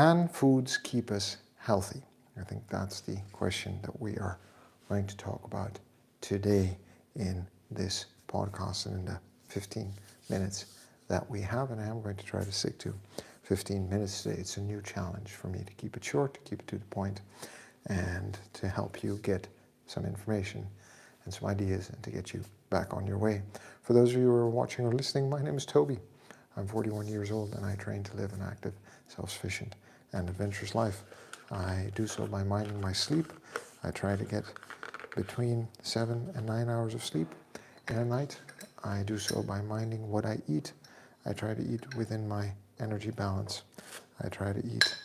Can foods keep us healthy? I think that's the question that we are going to talk about today in this podcast and in the 15 minutes that we have, and I am going to try to stick to 15 minutes today. It's a new challenge for me to keep it short, to keep it to the point, and to help you get some information and some ideas and to get you back on your way. For those of you who are watching or listening, my name is Toby. I'm 41 years old and I train to live an active, self-sufficient and adventurous life. I do so by minding my sleep. I try to get between 7 and 9 hours of sleep in a night. I do so by minding what I eat. I try to eat within my energy balance. I try to eat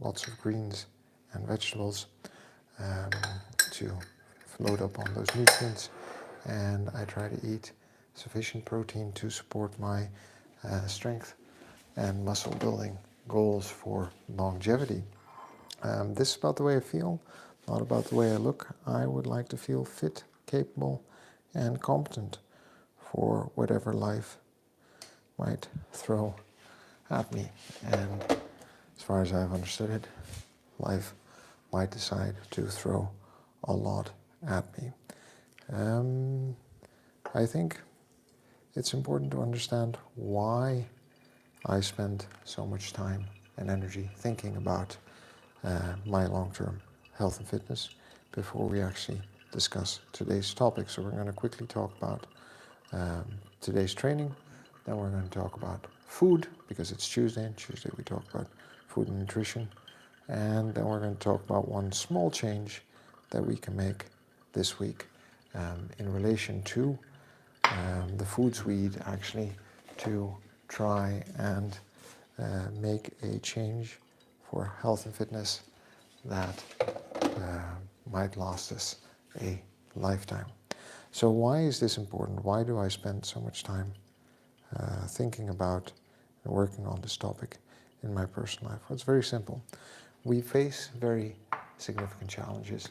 lots of greens and vegetables to load up on those nutrients, and I try to eat sufficient protein to support my strength and muscle building goals for longevity. This is about the way I feel, not about the way I look. I would like to feel fit, capable, and competent for whatever life might throw at me. And as far as I've understood it, life might decide to throw a lot at me. I think it's important to understand why I spend so much time and energy thinking about my long-term health and fitness before we actually discuss today's topic. So we're going to quickly talk about today's training, then we're going to talk about food because it's Tuesday, and Tuesday we talk about food and nutrition, and then we're going to talk about one small change that we can make this week in relation to the foods we eat, actually, to try and make a change for health and fitness that might last us a lifetime. So why is this important? Why do I spend so much time thinking about and working on this topic in my personal life? Well, it's very simple. We face very significant challenges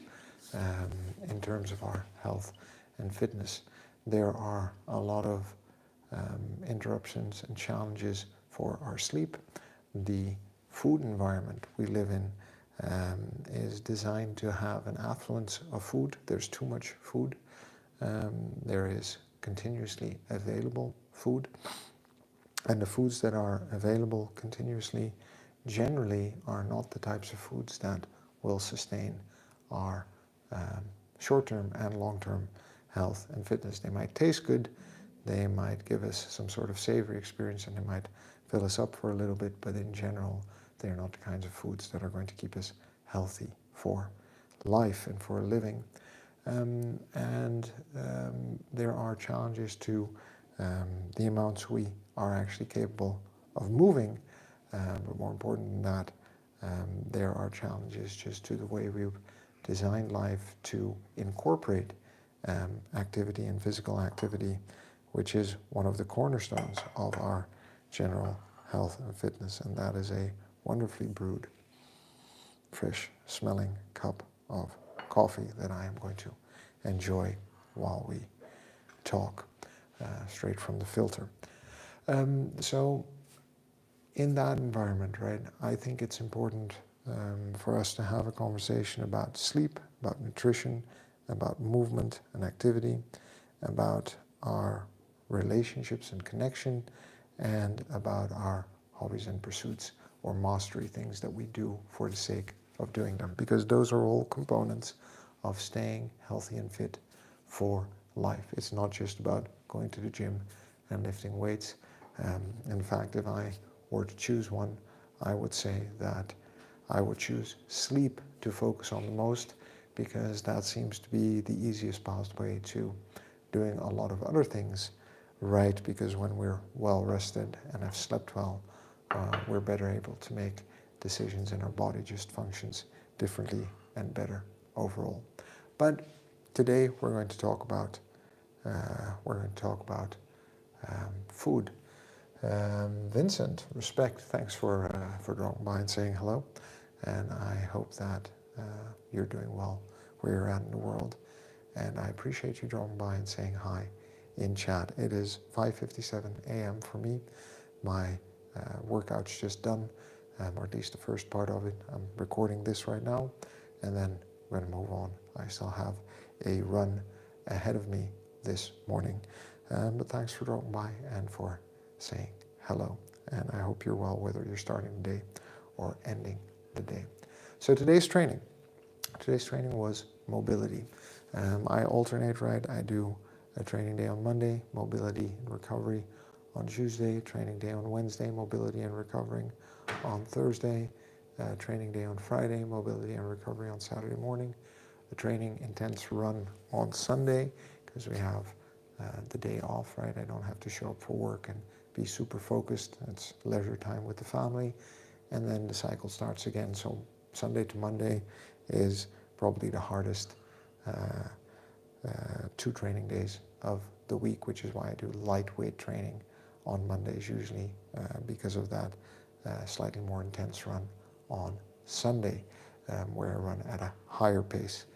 in terms of our health and fitness. There are a lot of interruptions and challenges for our sleep. The food environment we live in is designed to have an affluence of food. There's too much food. There is continuously available food. And the foods that are available continuously generally are not the types of foods that will sustain our short-term and long-term health and fitness. They might taste good, they might give us some sort of savory experience, and they might fill us up for a little bit, but in general, they're not the kinds of foods that are going to keep us healthy for life and for a living. There are challenges to the amounts we are actually capable of moving, but more important than that, there are challenges just to the way we've designed life to incorporate activity and physical activity, which is one of the cornerstones of our general health and fitness, and that is a wonderfully brewed, fresh smelling cup of coffee that I am going to enjoy while we talk, straight from the filter. So in that environment, right, I think it's important for us to have a conversation about sleep, about nutrition, about movement and activity, about our relationships and connection, and about our hobbies and pursuits or mastery, things that we do for the sake of doing them, because those are all components of staying healthy and fit for life. It's not just about going to the gym and lifting weights. In fact, if I were to choose one, I would say that I would choose sleep to focus on the most, because that seems to be the easiest pathway to doing a lot of other things right, because when we're well rested and have slept well, we're better able to make decisions, and our body just functions differently and better overall. But today we're going to talk about food. Vincent, respect, thanks for dropping by and saying hello, and I hope that you're doing well where you're at in the world, and I appreciate you dropping by and saying hi in chat. It is 5:57 a.m. for me. My workout's just done. or at least the first part of it. I'm recording this right now, and then I'm going to move on. I still have a run ahead of me this morning. But thanks for dropping by and for saying hello. And I hope you're well, whether you're starting the day or ending the day. So today's training was mobility. I alternate, right? I do a training day on Monday, mobility and recovery on Tuesday, training day on Wednesday, mobility and recovering on Thursday, training day on Friday, mobility and recovery on Saturday morning, a training intense run on Sunday, because we have the day off, right? I don't have to show up for work and be super focused. It's leisure time with the family. And then the cycle starts again. So Sunday to Monday is probably the hardest 2 training days of the week, which is why I do lightweight training on Mondays usually, because of that slightly more intense run on Sunday, where I run at a higher pace,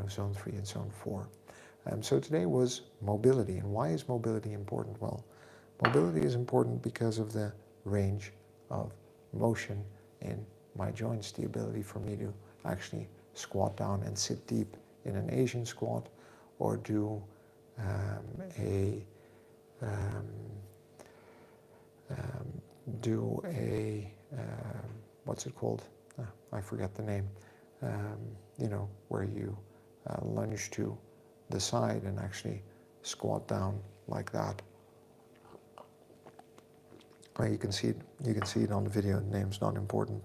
zone 3 and zone 4. So today was mobility. And why is mobility important? Well, mobility is important because of the range of motion in my joints, the ability for me to actually squat down and sit deep in an Asian squat, or do what's it called? I forget the name. Where you lunge to the side and actually squat down like that. You can see it on the video. The name's not important.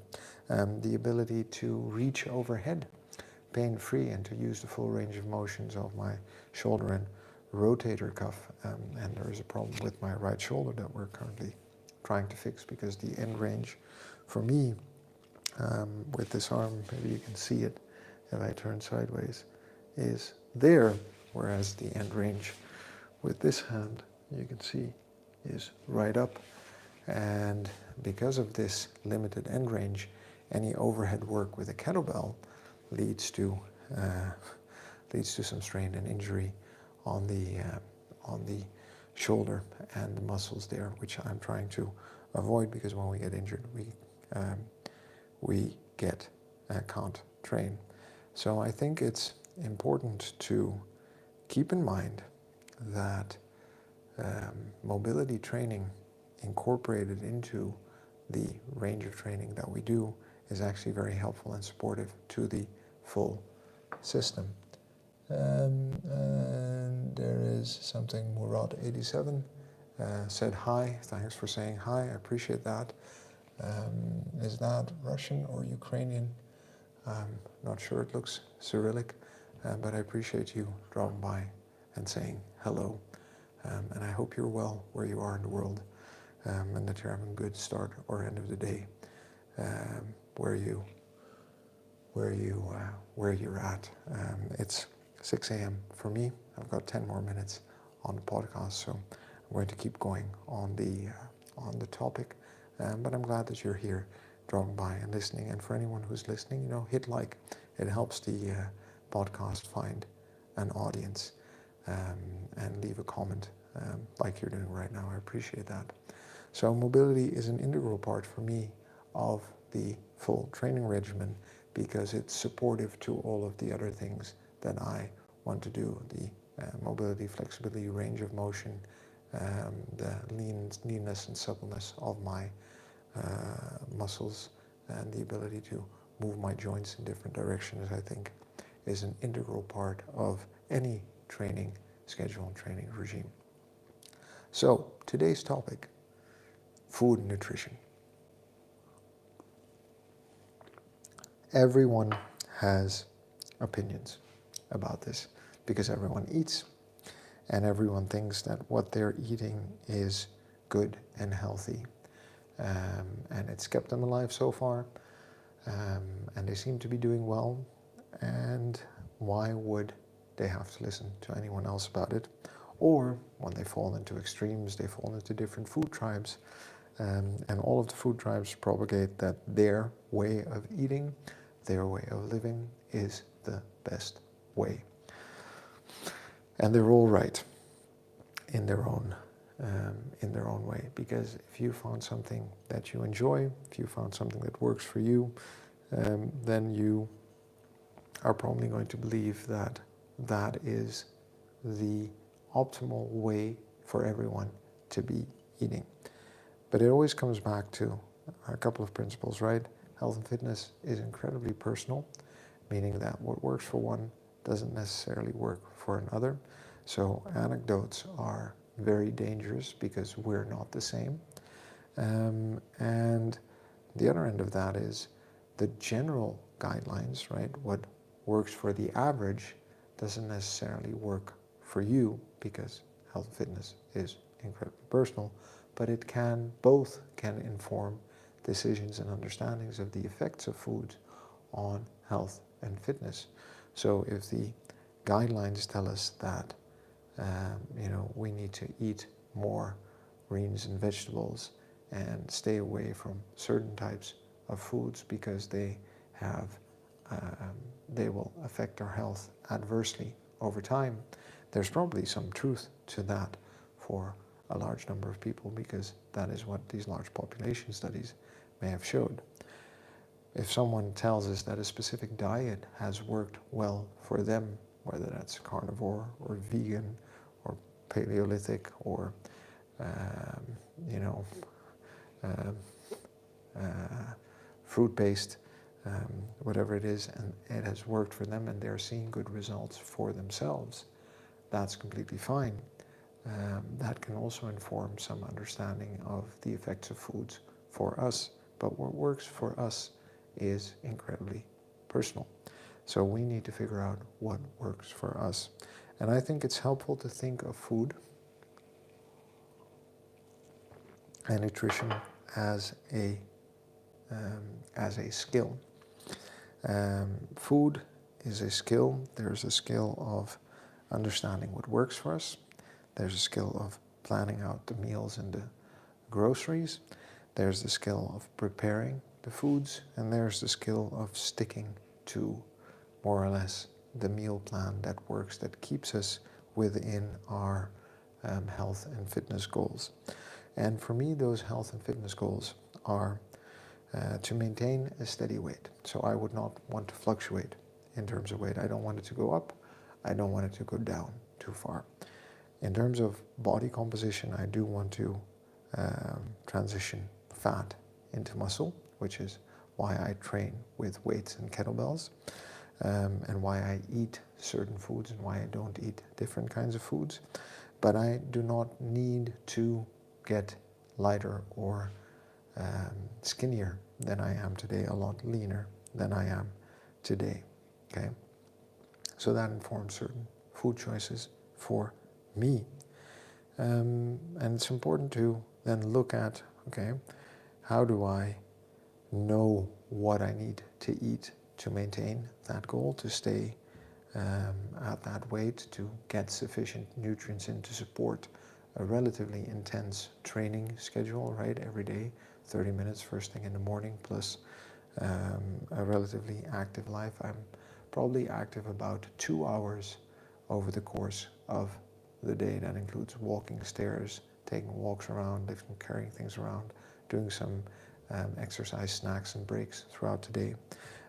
The ability to reach overhead pain-free and to use the full range of motions of my shoulder and rotator cuff. And there is a problem with my right shoulder that we're currently trying to fix, because the end range for me with this arm, maybe you can see it if I turn sideways, is there, whereas the end range with this hand, you can see, is right up. And because of this limited end range, any overhead work with a kettlebell leads to some strain and injury on the shoulder and the muscles there, which I'm trying to avoid, because when we get injured, we can't train. So I think it's important to keep in mind that mobility training incorporated into the range of training that we do is actually very helpful and supportive to the full system. And there is something, Murad87 said hi. Thanks for saying hi, I appreciate that. Is that Russian or Ukrainian? I'm not sure, it looks Cyrillic, but I appreciate you dropping by and saying hello. And I hope you're well where you are in the world, and that you're having a good start or end of the day, where you're at. It's 6 a.m. for me. I've got 10 more minutes on the podcast, so I'm going to keep going on the topic. But I'm glad that you're here, dropping by and listening. And for anyone who's listening, hit like. It helps the podcast find an audience, and leave a comment like you're doing right now. I appreciate that. So mobility is an integral part for me of the full training regimen, because it's supportive to all of the other things that I want to do. The mobility, flexibility, range of motion, the leanness and suppleness of my muscles, and the ability to move my joints in different directions, I think, is an integral part of any training schedule and training regime. So today's topic, food and nutrition. Everyone has opinions about this, because everyone eats, and everyone thinks that what they're eating is good and healthy, and it's kept them alive so far, and they seem to be doing well. And why would they have to listen to anyone else about it? Or when they fall into extremes, they fall into different food tribes, and all of the food tribes propagate that their way of eating, their way of living is the best way. And they're all right in their own in their own way. Because if you found something that you enjoy, if you found something that works for you, then you are probably going to believe that that is the optimal way for everyone to be eating. But it always comes back to a couple of principles, right? Health and fitness is incredibly personal, meaning that what works for one doesn't necessarily work for another. So anecdotes are very dangerous because we're not the same. And the other end of that is the general guidelines, right? What works for the average doesn't necessarily work for you, because health and fitness is incredibly personal, but it can, both can inform decisions and understandings of the effects of food on health and fitness. So if the guidelines tell us that we need to eat more greens and vegetables and stay away from certain types of foods because they will affect our health adversely over time, there's probably some truth to that for a large number of people, because that is what these large population studies may have showed. If someone tells us that a specific diet has worked well for them, whether that's carnivore or vegan or Paleolithic or fruit-based, whatever it is, and it has worked for them and they're seeing good results for themselves, that's completely fine. That can also inform some understanding of the effects of foods for us. But what works for us is incredibly personal. So we need to figure out what works for us. And I think it's helpful to think of food and nutrition as a skill. Food is a skill. There's a skill of understanding what works for us. There's a skill of planning out the meals and the groceries. There's the skill of preparing the foods, and there's the skill of sticking to more or less the meal plan that works, that keeps us within our health and fitness goals. And for me, those health and fitness goals are to maintain a steady weight. So I would not want to fluctuate in terms of weight. I don't want it to go up. I don't want it to go down too far. In terms of body composition, I do want to transition fat into muscle, which is why I train with weights and kettlebells, and why I eat certain foods and why I don't eat different kinds of foods. But I do not need to get lighter or skinnier than I am today, a lot leaner than I am today, okay? So that informs certain food choices for me. And it's important to then look at, okay, how do I know what I need to eat to maintain that goal, to stay at that weight, to get sufficient nutrients in to support a relatively intense training schedule, right? Every day, 30 minutes first thing in the morning, plus a relatively active life. I'm probably active about 2 hours over the course of the day. That includes walking stairs, taking walks around, lifting, carrying things around, doing some exercise, snacks and breaks throughout the day.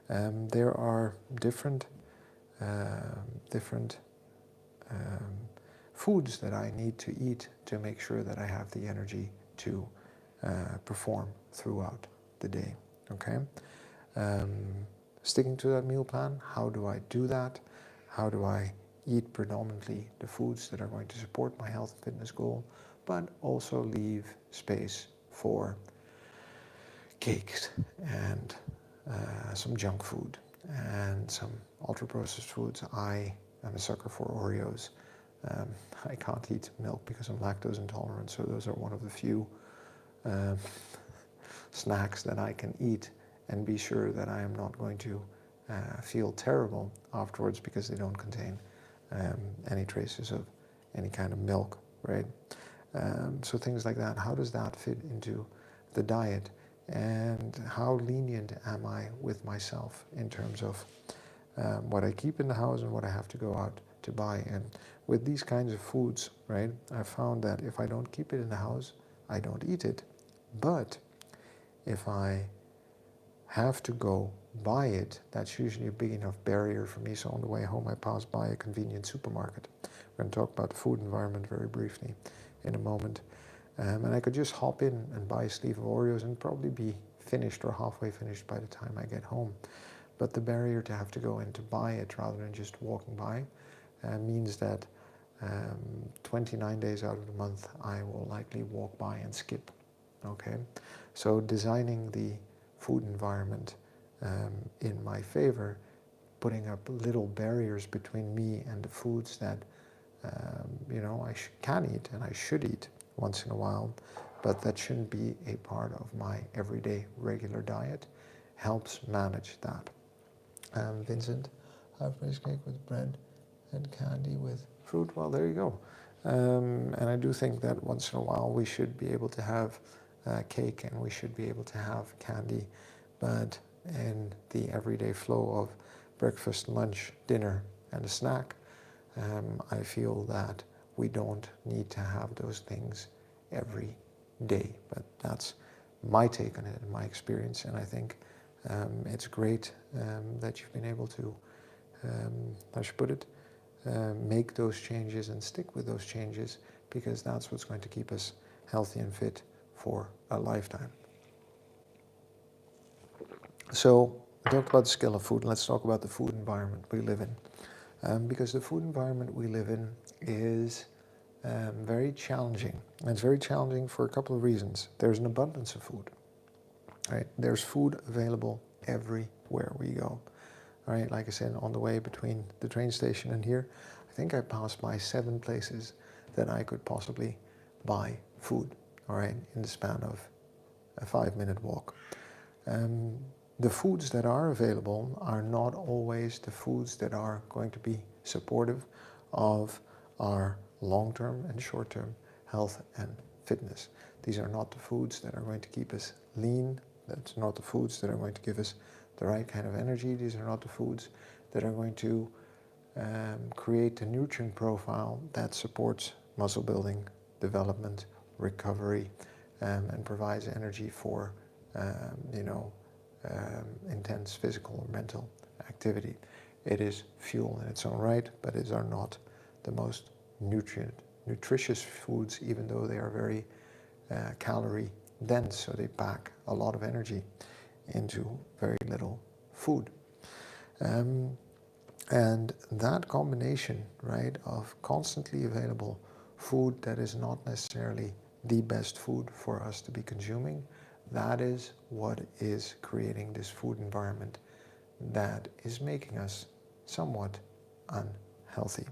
There are different foods that I need to eat to make sure that I have the energy to perform throughout the day, okay? Sticking to that meal plan, how do I do that? How do I eat predominantly the foods that are going to support my health and fitness goal, but also leave space for cakes and some junk food and some ultra-processed foods. I am a sucker for Oreos. I can't eat milk because I'm lactose intolerant, so those are one of the few snacks that I can eat and be sure that I am not going to feel terrible afterwards because they don't contain any traces of any kind of milk, right? So things like that. How does that fit into the diet? And how lenient am I with myself in terms of what I keep in the house and what I have to go out to buy. And with these kinds of foods, right, I found that if I don't keep it in the house, I don't eat it. But if I have to go buy it, that's usually a big enough barrier for me. So on the way home, I pass by a convenient supermarket. We're going to talk about the food environment very briefly in a moment. And I could just hop in and buy a sleeve of Oreos and probably be finished or halfway finished by the time I get home. But the barrier to have to go in to buy it rather than just walking by means that 29 days out of the month I will likely walk by and skip. Okay, so designing the food environment in my favor, putting up little barriers between me and the foods that I can eat and I should eat once in a while, but that shouldn't be a part of my everyday regular diet, helps manage that. Vincent, half-price cake with bread and candy with fruit. Well, there you go. And I do think that once in a while we should be able to have cake and we should be able to have candy, but in the everyday flow of breakfast, lunch, dinner, and a snack, I feel that we don't need to have those things every day. But that's my take on it and my experience, and I think it's great that you've been able to, how should I put it, make those changes and stick with those changes, because that's what's going to keep us healthy and fit for a lifetime. So we talked about the skill of food. Let's talk about the food environment we live in, because the food environment we live in is very challenging. And it's very challenging for a couple of reasons. There's an abundance of food. Right? There's food available everywhere we go. Right? Like I said, on the way between the train station and here, I think I passed by 7 places that I could possibly buy food, all right, in the span of a 5-minute walk. The foods that are available are not always the foods that are going to be supportive of our long-term and short-term health and fitness. These are not the foods that are going to keep us lean. That's not the foods that are going to give us the right kind of energy. These are not the foods that are going to create the nutrient profile that supports muscle building, development, recovery, and provides energy for intense physical or mental activity. It is fuel in its own right, but these are not the most nutritious foods, even though they are very calorie dense, so they pack a lot of energy into very little food. And that combination, right, of constantly available food that is not necessarily the best food for us to be consuming, that is what is creating this food environment that is making us somewhat unhealthy.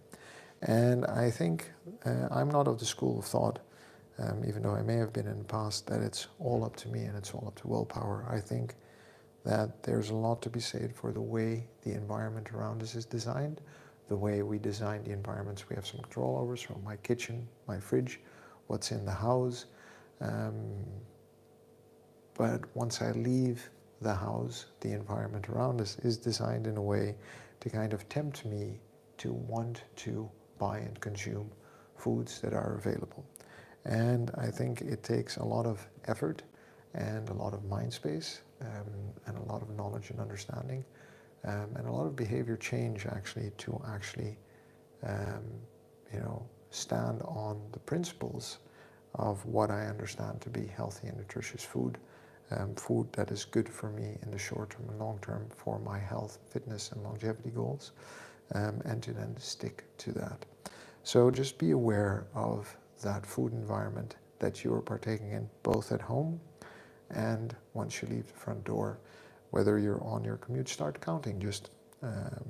And I think I'm not of the school of thought, even though I may have been in the past, that it's all up to me and it's all up to willpower. I think that there's a lot to be said for the way the environment around us is designed, the way we design the environments we have some control over, so my kitchen, my fridge, what's in the house. But once I leave the house, the environment around us is designed in a way to kind of tempt me to want to buy and consume foods that are available. And I think it takes a lot of effort and a lot of mind space and a lot of knowledge and understanding and a lot of behavior change actually to actually stand on the principles of what I understand to be healthy and nutritious food, food that is good for me in the short term and long term for my health, fitness and longevity goals, and to then stick to that. So just be aware of that food environment that you are partaking in, both at home and once you leave the front door. Whether you're on your commute, start counting. Just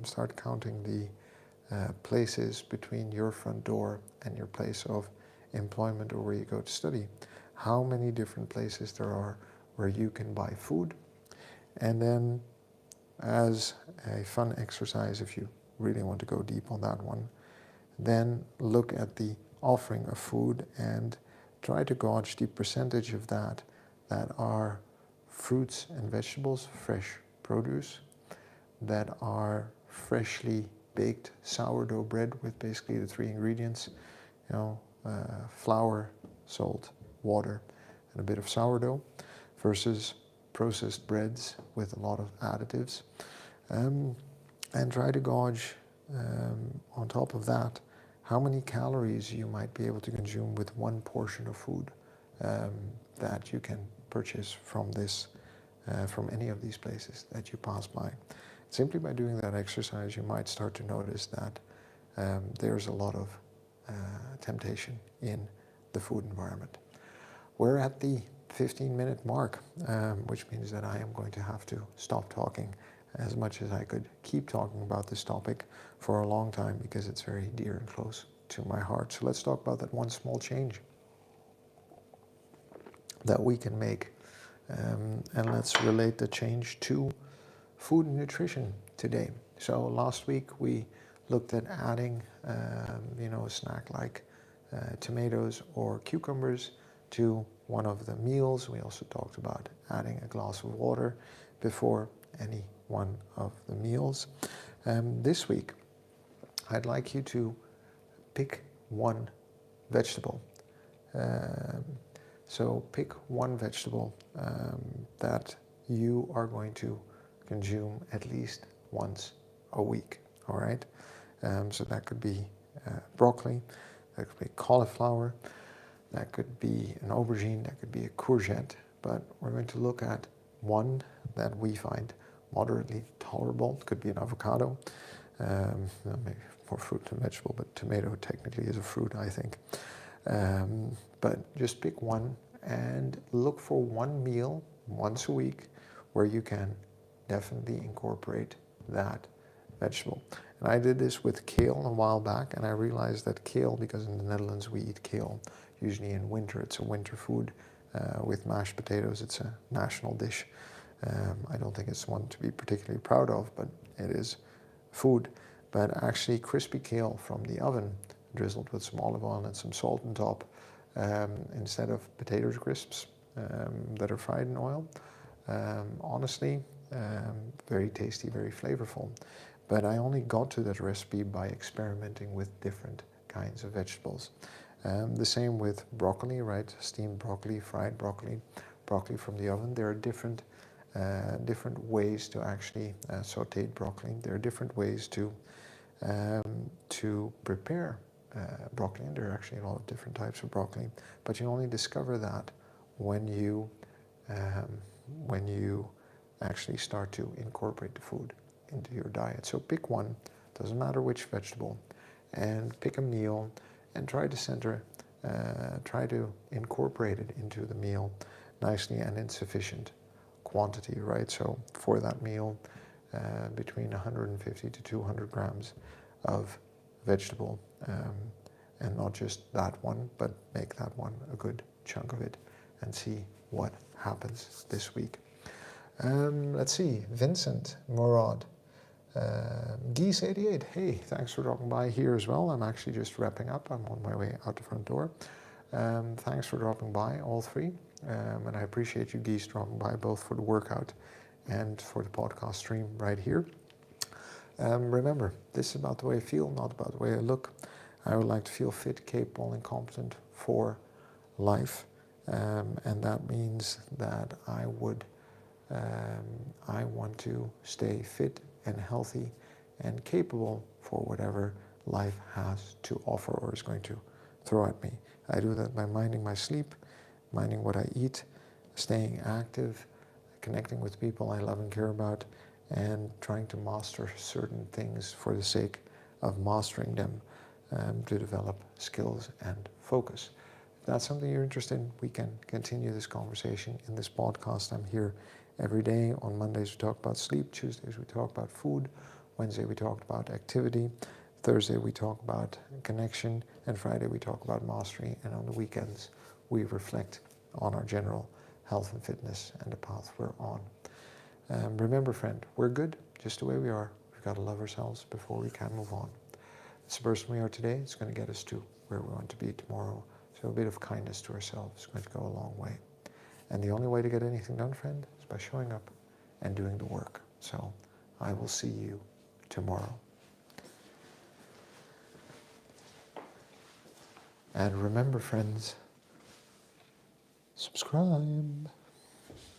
start counting the places between your front door and your place of employment or where you go to study. How many different places there are where you can buy food. And then as a fun exercise, if you really want to go deep on that one, then look at the offering of food and try to gauge the percentage of that are fruits and vegetables, fresh produce, that are freshly baked sourdough bread with basically the three ingredients, flour, salt, water, and a bit of sourdough, versus processed breads with a lot of additives. And try to gauge, on top of that, how many calories you might be able to consume with one portion of food that you can purchase from from any of these places that you pass by. Simply by doing that exercise, you might start to notice that there's a lot of temptation in the food environment. We're at the 15-minute mark, which means that I am going to have to stop talking, as much as I could keep talking about this topic for a long time, because it's very dear and close to my heart. So let's talk about that one small change that we can make, and let's relate the change to food and nutrition today. So last week we looked at adding a snack like tomatoes or cucumbers to one of the meals. We also talked about adding a glass of water before any one of the meals. This week I'd like you to pick one vegetable. So pick one vegetable that you are going to consume at least once a week, all right? So that could be broccoli, that could be cauliflower, that could be an aubergine, that could be a courgette, but we're going to look at one that we find moderately tolerable. It could be an avocado, maybe more fruit than vegetable, but tomato technically is a fruit, I think. But just pick one and look for one meal once a week where you can definitely incorporate that vegetable. And I did this with kale a while back, and I realized that kale, because in the Netherlands we eat kale usually in winter, it's a winter food with mashed potatoes. It's a national dish. I don't think it's one to be particularly proud of, but it is food. But actually crispy kale from the oven, drizzled with some olive oil and some salt on top, instead of potato crisps that are fried in oil. Honestly, very tasty, very flavorful. But I only got to that recipe by experimenting with different kinds of vegetables. The same with broccoli, right? Steamed broccoli, fried broccoli, broccoli from the oven. There are different ways to actually sauteed broccoli. There are different ways to prepare broccoli, and there are actually a lot of different types of broccoli. But you only discover that when you actually start to incorporate the food into your diet. So pick one, doesn't matter which vegetable, and pick a meal and try to incorporate it into the meal nicely and in sufficient quantity, right? So for that meal, between 150 to 200 grams of vegetable, and not just that one, but make that one a good chunk of it and see what happens this week. Let's see, Vincent Morad, Geese88, hey, thanks for dropping by here as well. I'm actually just wrapping up. I'm on my way out the front door. Thanks for dropping by, all three. And I appreciate you geese dropping by, both for the workout and for the podcast stream right here. Remember, this is about the way I feel, not about the way I look. I would like to feel fit, capable, and competent for life. And that means that I want to stay fit and healthy and capable for whatever life has to offer or is going to throw at me. I do that by minding my sleep, minding what I eat, staying active, connecting with people I love and care about, and trying to master certain things for the sake of mastering them, to develop skills and focus. If that's something you're interested in, we can continue this conversation in this podcast. I'm here every day. On Mondays we talk about sleep, Tuesdays we talk about food, Wednesday we talk about activity, Thursday we talk about connection, and Friday we talk about mastery, and on the weekends we reflect on our general health and fitness and the path we're on. Remember, friend, we're good just the way we are. We've got to love ourselves before we can move on. It's the person we are today. It's going to get us to where we want to be tomorrow. So a bit of kindness to ourselves is going to go a long way. And the only way to get anything done, friend, is by showing up and doing the work. So I will see you tomorrow. And remember, friends, subscribe.